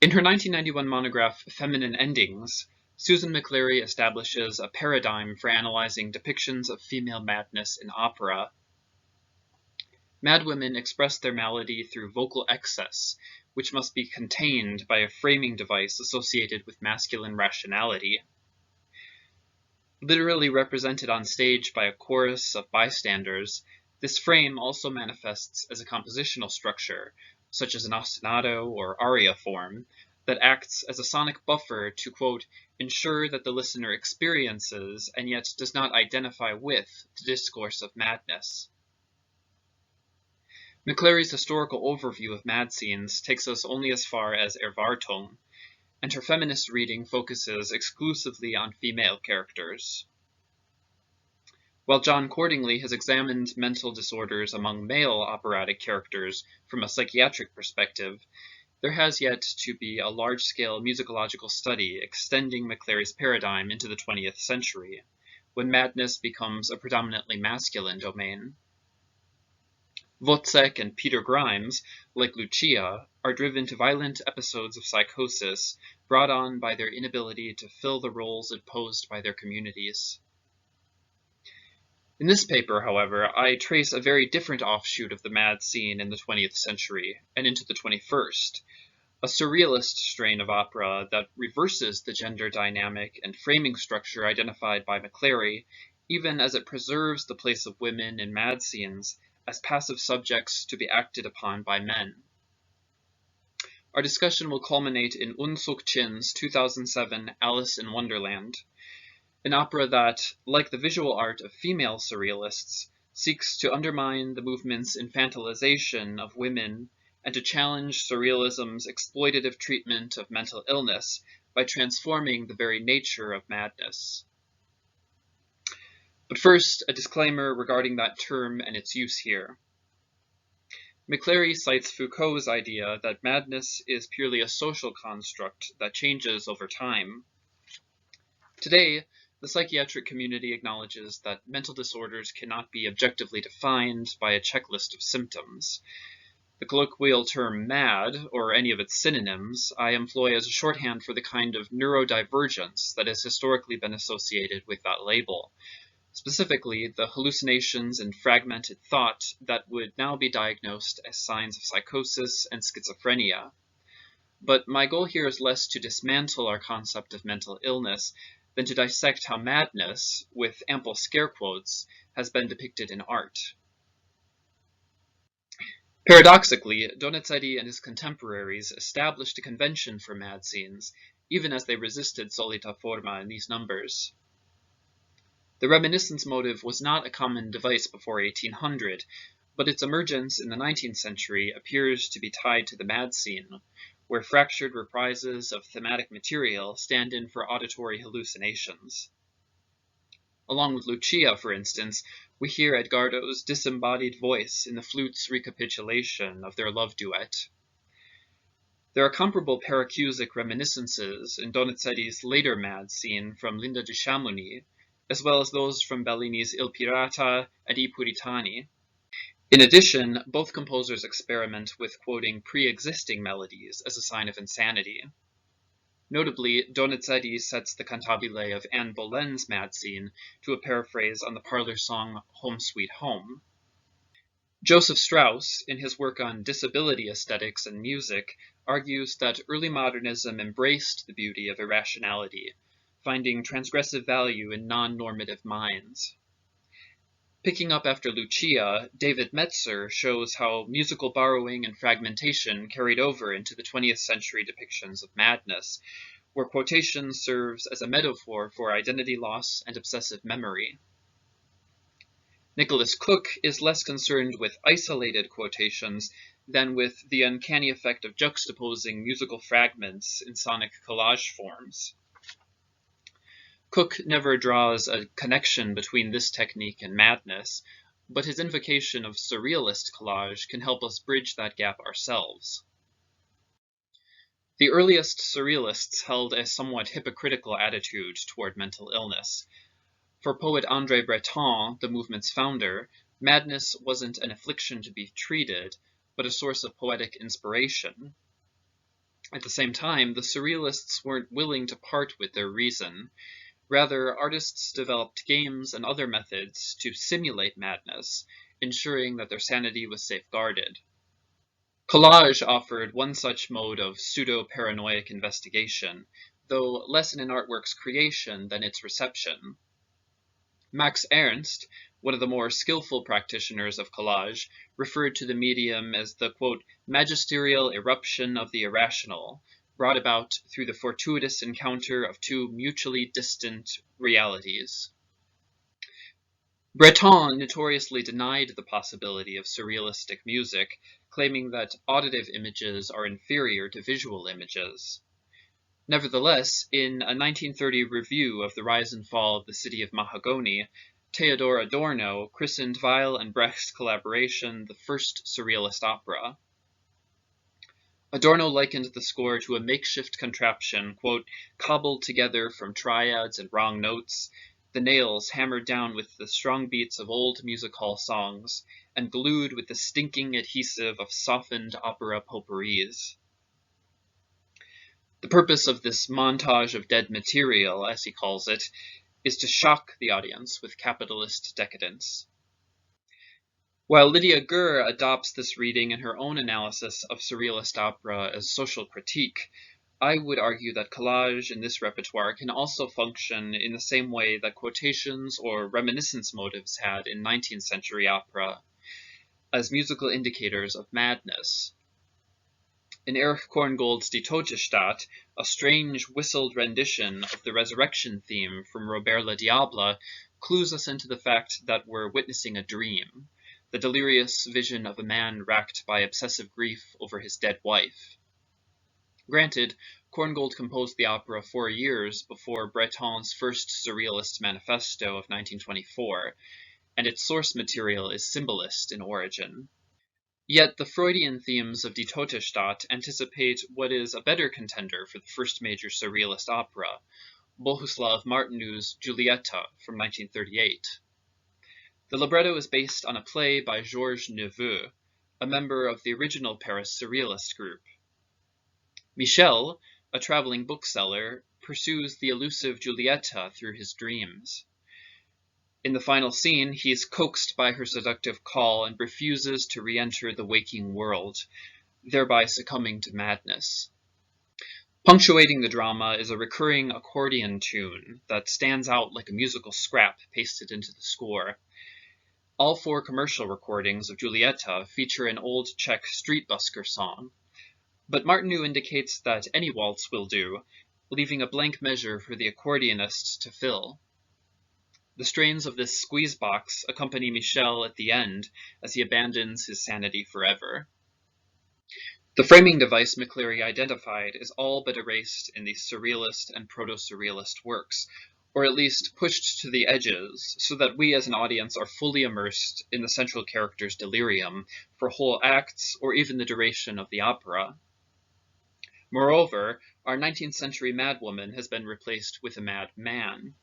In her 1991 monograph, Feminine Endings, Susan McClary establishes a paradigm for analyzing depictions of female madness in opera. Mad women express their malady through vocal excess, which must be contained by a framing device associated with masculine rationality. Literally represented on stage by a chorus of bystanders, this frame also manifests as a compositional structure, such as an ostinato or aria form, that acts as a sonic buffer to, quote, ensure that the listener experiences and yet does not identify with the discourse of madness. McClary's historical overview of mad scenes takes us only as far as Erwartung, and her feminist reading focuses exclusively on female characters. While John Cordingley has examined mental disorders among male operatic characters from a psychiatric perspective, there has yet to be a large-scale musicological study extending McClary's paradigm into the 20th century, when madness becomes a predominantly masculine domain. Wozzeck and Peter Grimes, like Lucia, are driven to violent episodes of psychosis brought on by their inability to fill the roles imposed by their communities. In this paper, however, I trace a very different offshoot of the mad scene in the 20th century and into the 21st, a surrealist strain of opera that reverses the gender dynamic and framing structure identified by McClary, even as it preserves the place of women in mad scenes as passive subjects to be acted upon by men. Our discussion will culminate in Unsuk Chin's 2007 Alice in Wonderland, an opera that, like the visual art of female surrealists, seeks to undermine the movement's infantilization of women and to challenge surrealism's exploitative treatment of mental illness by transforming the very nature of madness. But first, a disclaimer regarding that term and its use here. McClary cites Foucault's idea that madness is purely a social construct that changes over time. Today, the psychiatric community acknowledges that mental disorders cannot be objectively defined by a checklist of symptoms. The colloquial term mad, or any of its synonyms, I employ as a shorthand for the kind of neurodivergence that has historically been associated with that label. Specifically, the hallucinations and fragmented thought that would now be diagnosed as signs of psychosis and schizophrenia. But my goal here is less to dismantle our concept of mental illness than to dissect how madness, with ample scare quotes, has been depicted in art. Paradoxically, Donizetti and his contemporaries established a convention for mad scenes, even as they resisted solita forma in these numbers. The reminiscence motive was not a common device before 1800, but its emergence in the 19th century appears to be tied to the mad scene, where fractured reprises of thematic material stand in for auditory hallucinations. Along with Lucia, for instance, we hear Edgardo's disembodied voice in the flute's recapitulation of their love duet. There are comparable paracusic reminiscences in Donizetti's later mad scene from Linda di Chamonix, as well as those from Bellini's Il Pirata and I Puritani. In addition, both composers experiment with quoting pre-existing melodies as a sign of insanity. Notably, Donizetti sets the cantabile of Anne Boleyn's mad scene to a paraphrase on the parlor song Home Sweet Home. Joseph Strauss, in his work on disability aesthetics and music, argues that early modernism embraced the beauty of irrationality, finding transgressive value in non-normative minds. Picking up after Lucia, David Metzer shows how musical borrowing and fragmentation carried over into the 20th century depictions of madness, where quotation serves as a metaphor for identity loss and obsessive memory. Nicholas Cook is less concerned with isolated quotations than with the uncanny effect of juxtaposing musical fragments in sonic collage forms. Cook never draws a connection between this technique and madness, but his invocation of surrealist collage can help us bridge that gap ourselves. The earliest surrealists held a somewhat hypocritical attitude toward mental illness. For poet André Breton, the movement's founder, madness wasn't an affliction to be treated, but a source of poetic inspiration. At the same time, the surrealists weren't willing to part with their reason. Rather, artists developed games and other methods to simulate madness, ensuring that their sanity was safeguarded. Collage offered one such mode of pseudo-paranoiac investigation, though less in an artwork's creation than its reception. Max Ernst, one of the more skillful practitioners of collage, referred to the medium as the, quote, magisterial eruption of the irrational, brought about through the fortuitous encounter of two mutually distant realities. Breton notoriously denied the possibility of surrealistic music, claiming that auditive images are inferior to visual images. Nevertheless, in a 1930 review of the rise and fall of the city of Mahagoni, Theodor Adorno christened Weill and Brecht's collaboration the first surrealist opera. Adorno likened the score to a makeshift contraption, quote, cobbled together from triads and wrong notes, the nails hammered down with the strong beats of old music hall songs, and glued with the stinking adhesive of softened opera potpourris. The purpose of this montage of dead material, as he calls it, is to shock the audience with capitalist decadence. While Lydia Gurr adopts this reading in her own analysis of surrealist opera as social critique, I would argue that collage in this repertoire can also function in the same way that quotations or reminiscence motives had in 19th century opera, as musical indicators of madness. In Erich Korngold's Die Totestadt, a strange whistled rendition of the resurrection theme from Robert le Diable clues us into the fact that we're witnessing a dream, the delirious vision of a man racked by obsessive grief over his dead wife. Granted, Korngold composed the opera 4 years before Breton's first Surrealist Manifesto of 1924, and its source material is symbolist in origin. Yet the Freudian themes of Die Totestadt anticipate what is a better contender for the first major surrealist opera, Bohuslav Martinu's Giulietta from 1938. The libretto is based on a play by Georges Neveu, a member of the original Paris Surrealist group. Michel, a traveling bookseller, pursues the elusive Giulietta through his dreams. In the final scene, he is coaxed by her seductive call and refuses to re-enter the waking world, thereby succumbing to madness. Punctuating the drama is a recurring accordion tune that stands out like a musical scrap pasted into the score. All 4 commercial recordings of Giulietta feature an old Czech street busker song, but Martinu indicates that any waltz will do, leaving a blank measure for the accordionist to fill. The strains of this squeeze box accompany Michel at the end as he abandons his sanity forever. The framing device McCleary identified is all but erased in these surrealist and proto-surrealist works, or at least pushed to the edges, so that we as an audience are fully immersed in the central character's delirium for whole acts or even the duration of the opera. Moreover, our 19th century madwoman has been replaced with a mad man.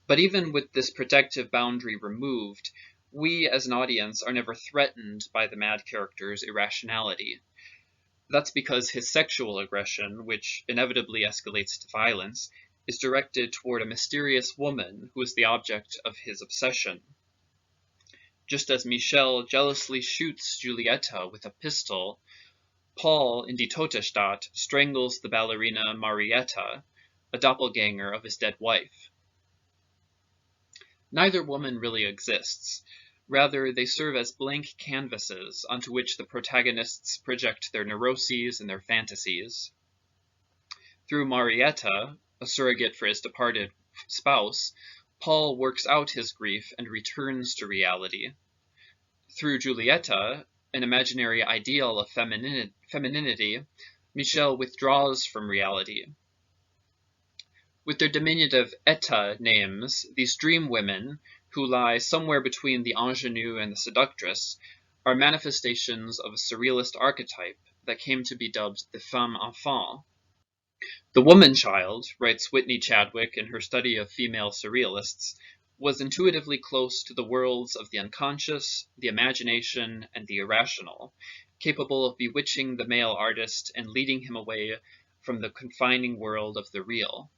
But even with this protective boundary removed, we as an audience are never threatened by the mad character's irrationality. That's because his sexual aggression, which inevitably escalates to violence, is directed toward a mysterious woman who is the object of his obsession. Just as Michel jealously shoots Giulietta with a pistol, Paul in Die Totestadt strangles the ballerina Marietta, a doppelganger of his dead wife. Neither woman really exists. Rather, they serve as blank canvases onto which the protagonists project their neuroses and their fantasies. Through Marietta, a surrogate for his departed spouse, Paul works out his grief and returns to reality. Through Giulietta, an imaginary ideal of femininity, Michel withdraws from reality. With their diminutive Eta names, these dream women, who lie somewhere between the ingenue and the seductress, are manifestations of a surrealist archetype that came to be dubbed the femme enfant. The woman-child, writes Whitney Chadwick in her study of female surrealists, was intuitively close to the worlds of the unconscious, the imagination, and the irrational, capable of bewitching the male artist and leading him away from the confining world of the real.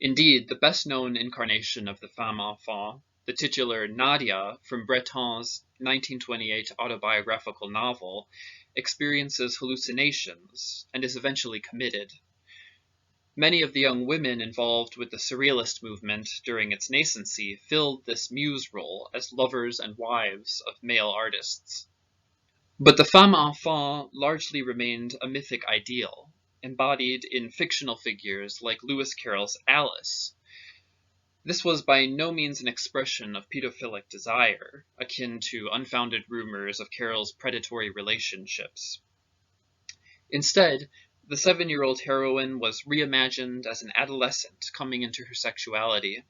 Indeed, the best-known incarnation of the femme enfant, the titular Nadia from Breton's 1928 autobiographical novel, experiences hallucinations and is eventually committed. Many of the young women involved with the Surrealist movement during its nascency filled this muse role as lovers and wives of male artists. But the femme enfant largely remained a mythic ideal, embodied in fictional figures like Lewis Carroll's Alice. This was by no means an expression of pedophilic desire, akin to unfounded rumors of Carroll's predatory relationships. Instead, the 7-year-old heroine was reimagined as an adolescent coming into her sexuality.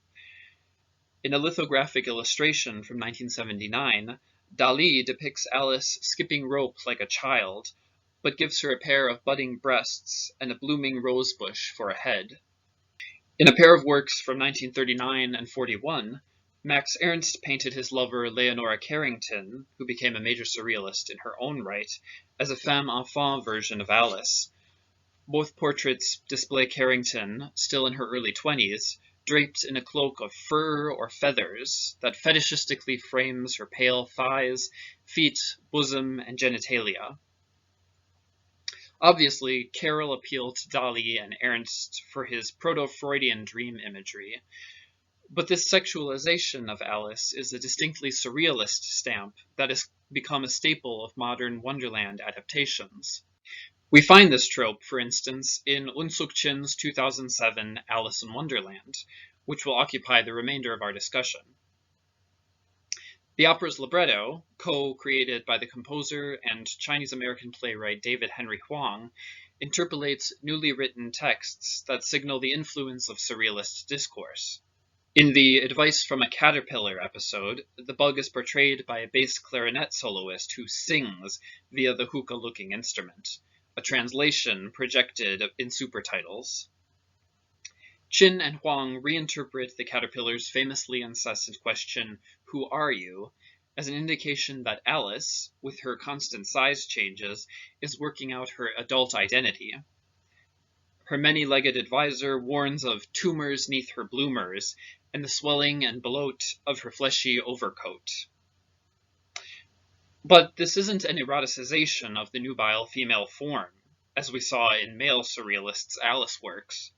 In a lithographic illustration from 1979, Dali depicts Alice skipping rope like a child, but gives her a pair of budding breasts and a blooming rosebush for a head. In a pair of works from 1939 and 41, Max Ernst painted his lover Leonora Carrington, who became a major surrealist in her own right, as a femme enfant version of Alice. Both portraits display Carrington, still in her early 20s, draped in a cloak of fur or feathers that fetishistically frames her pale thighs, feet, bosom, and genitalia. Obviously, Carroll appealed to Dali and Ernst for his proto-Freudian dream imagery, but this sexualization of Alice is a distinctly surrealist stamp that has become a staple of modern Wonderland adaptations. We find this trope, for instance, in Unsuk Chin's 2007 Alice in Wonderland, which will occupy the remainder of our discussion. The opera's libretto, co-created by the composer and Chinese-American playwright David Henry Hwang, interpolates newly written texts that signal the influence of surrealist discourse. In the Advice from a Caterpillar episode, the bug is portrayed by a bass clarinet soloist who sings via the hookah-looking instrument, a translation projected in supertitles. Chin and Hwang reinterpret the caterpillar's famously incessant question, "Who are you?" as an indication that Alice, with her constant size changes, is working out her adult identity. Her many-legged advisor warns of tumors neath her bloomers and the swelling and bloat of her fleshy overcoat. But this isn't an eroticization of the nubile female form, as we saw in male surrealists' Alice works.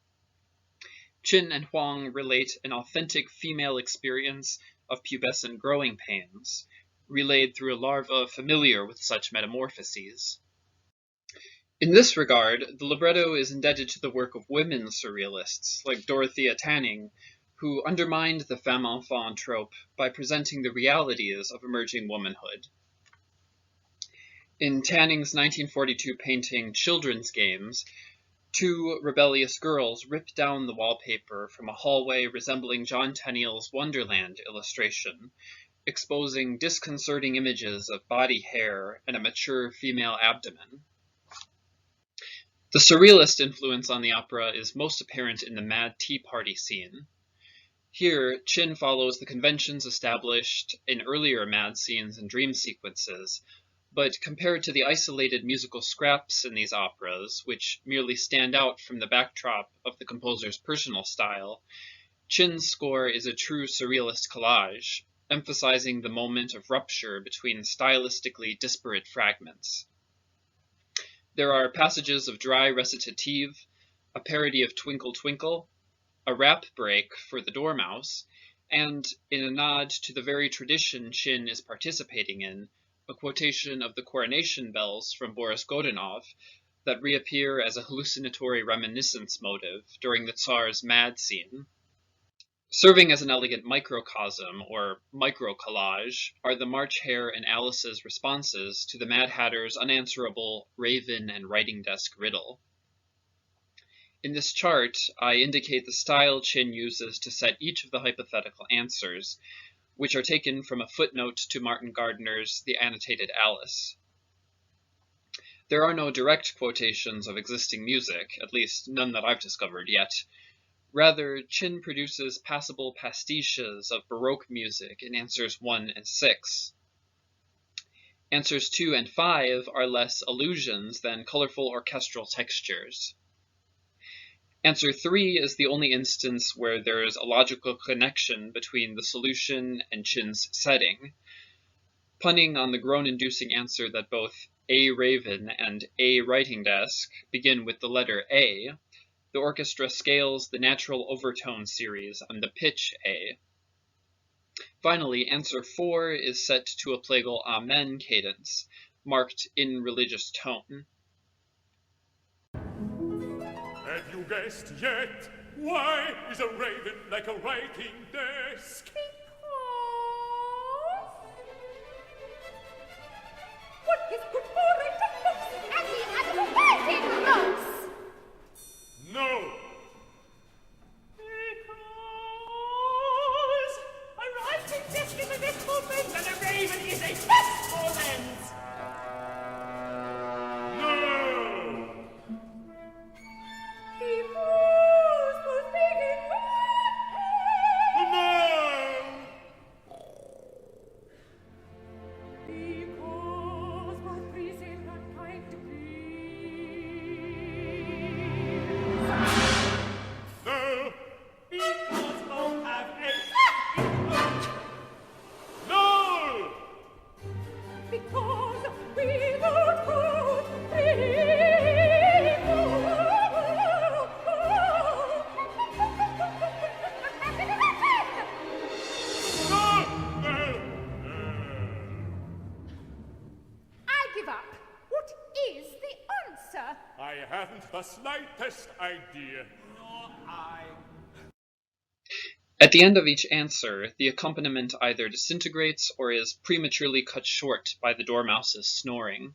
Chin and Hwang relate an authentic female experience of pubescent growing pains, relayed through a larva familiar with such metamorphoses. In this regard, the libretto is indebted to the work of women surrealists like Dorothea Tanning, who undermined the femme enfant trope by presenting the realities of emerging womanhood. In Tanning's 1942 painting Children's Games, 2 rebellious girls rip down the wallpaper from a hallway resembling John Tenniel's Wonderland illustration, exposing disconcerting images of body hair and a mature female abdomen. The surrealist influence on the opera is most apparent in the Mad Tea Party scene. Here, Chin follows the conventions established in earlier Mad scenes and dream sequences, but compared to the isolated musical scraps in these operas, which merely stand out from the backdrop of the composer's personal style, Chin's score is a true surrealist collage, emphasizing the moment of rupture between stylistically disparate fragments. There are passages of dry recitative, a parody of Twinkle Twinkle, a rap break for the Dormouse, and, in a nod to the very tradition Chin is participating in, a quotation of the coronation bells from Boris Godunov that reappear as a hallucinatory reminiscence motive during the Tsar's Mad scene. Serving as an elegant microcosm, or micro-collage, are the March Hare and Alice's responses to the Mad Hatter's unanswerable raven and writing desk riddle. In this chart, I indicate the style Chin uses to set each of the hypothetical answers, which are taken from a footnote to Martin Gardner's The Annotated Alice. There are no direct quotations of existing music, at least none that I've discovered yet. Rather, Chin produces passable pastiches of Baroque music in answers 1 and 6. Answers 2 and 5 are less illusions than colorful orchestral textures. Answer 3 is the only instance where there is a logical connection between the solution and Chin's setting. Punning on the groan-inducing answer that both A Raven and A Writing Desk begin with the letter A, the orchestra scales the natural overtone series on the pitch A. Finally, answer 4 is set to a plagal Amen cadence, marked in religious tone. Have you guessed yet? Why is a raven like a writing desk? What is good for writing books and he has for writing notes? No! Because a writing desk is a instrument and a raven is a instrument. No! Because both big and No! because both reason and kind to please. No! Because both have a No! because without both I give up. What is the answer? I haven't the slightest idea. Nor I. At the end of each answer, the accompaniment either disintegrates or is prematurely cut short by the dormouse's snoring,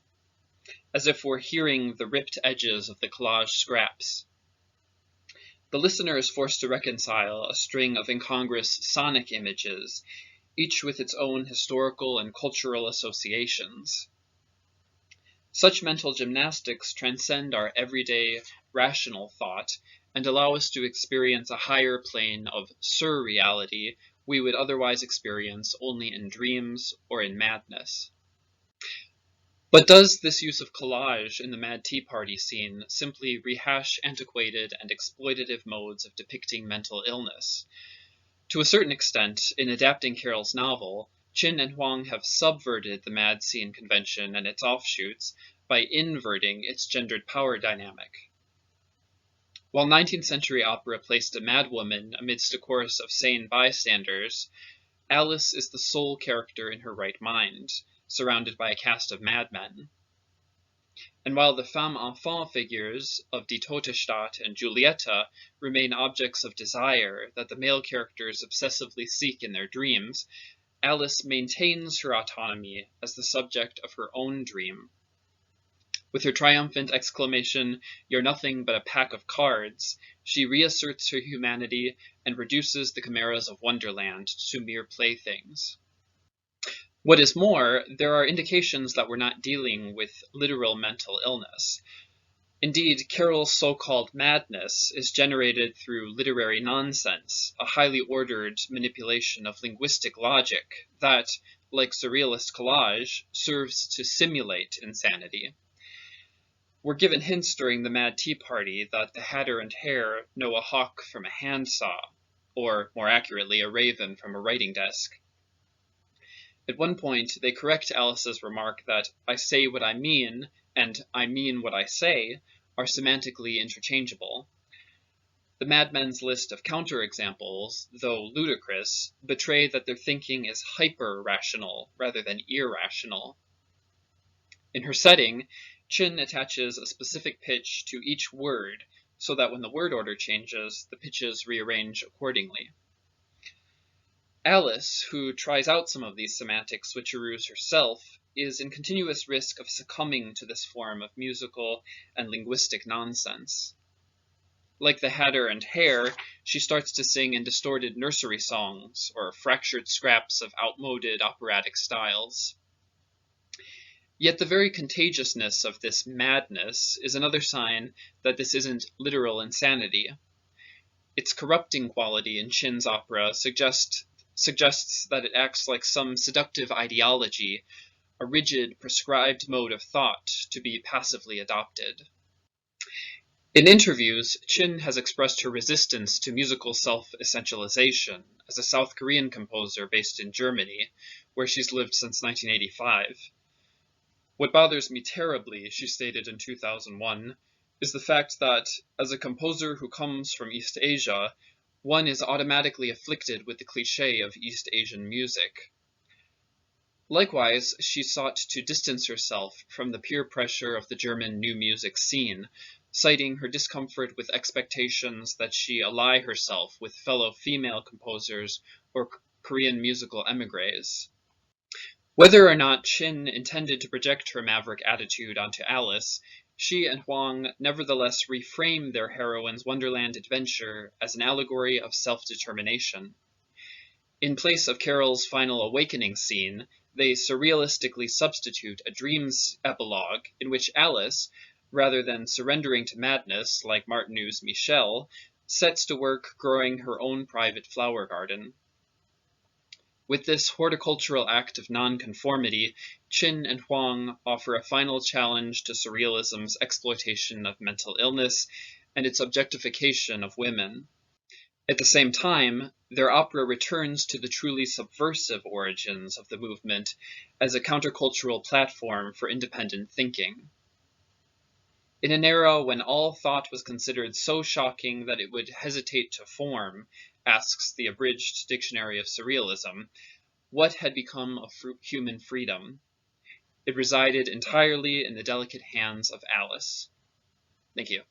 as if we're hearing the ripped edges of the collage scraps. The listener is forced to reconcile a string of incongruous sonic images, each with its own historical and cultural associations. Such mental gymnastics transcend our everyday, rational thought and allow us to experience a higher plane of surreality we would otherwise experience only in dreams or in madness. But does this use of collage in the Mad Tea Party scene simply rehash antiquated and exploitative modes of depicting mental illness? To a certain extent, in adapting Carroll's novel, Chin and Huang have subverted the mad scene convention and its offshoots by inverting its gendered power dynamic. While 19th century opera placed a madwoman amidst a chorus of sane bystanders, Alice is the sole character in her right mind, surrounded by a cast of madmen. And while the femme enfant figures of Die Totestadt and Giulietta remain objects of desire that the male characters obsessively seek in their dreams, Alice maintains her autonomy as the subject of her own dream. With her triumphant exclamation, "You're nothing but a pack of cards," she reasserts her humanity and reduces the chimeras of Wonderland to mere playthings. What is more, there are indications that we're not dealing with literal mental illness. Indeed, Carroll's so-called madness is generated through literary nonsense, a highly ordered manipulation of linguistic logic that, like surrealist collage, serves to simulate insanity. We're given hints during the Mad Tea Party that the Hatter and Hare know a hawk from a handsaw, or, more accurately, a raven from a writing desk. At one point, they correct Alice's remark that "I say what I mean" and "I mean what I say" are semantically interchangeable. The madmen's list of counterexamples, though ludicrous, betray that their thinking is hyper-rational rather than irrational. In her setting, Chin attaches a specific pitch to each word so that when the word order changes, the pitches rearrange accordingly. Alice, who tries out some of these semantic switcheroos herself, is in continuous risk of succumbing to this form of musical and linguistic nonsense. Like the Hatter and Hare, she starts to sing in distorted nursery songs or fractured scraps of outmoded operatic styles. Yet the very contagiousness of this madness is another sign that this isn't literal insanity. Its corrupting quality in Chin's opera suggests that it acts like some seductive ideology, a rigid, prescribed mode of thought to be passively adopted. In interviews, Chin has expressed her resistance to musical self-essentialization as a South Korean composer based in Germany, where she's lived since 1985. What bothers me terribly, she stated in 2001, is the fact that, as a composer who comes from East Asia, one is automatically afflicted with the cliché of East Asian music. Likewise, she sought to distance herself from the peer pressure of the German new music scene, citing her discomfort with expectations that she ally herself with fellow female composers or Korean musical émigrés. Whether or not Chin intended to project her maverick attitude onto Alice, she and Huang nevertheless reframe their heroine's Wonderland adventure as an allegory of self-determination. In place of Carol's final awakening scene, they surrealistically substitute a dream's epilogue in which Alice, rather than surrendering to madness like Martinou's Michel, sets to work growing her own private flower garden. With this horticultural act of nonconformity, Chin and Huang offer a final challenge to surrealism's exploitation of mental illness and its objectification of women. At the same time, their opera returns to the truly subversive origins of the movement as a countercultural platform for independent thinking. In an era when all thought was considered so shocking that it would hesitate to form, asks the abridged Dictionary of Surrealism, what had become of human freedom? It resided entirely in the delicate hands of Alice. Thank you.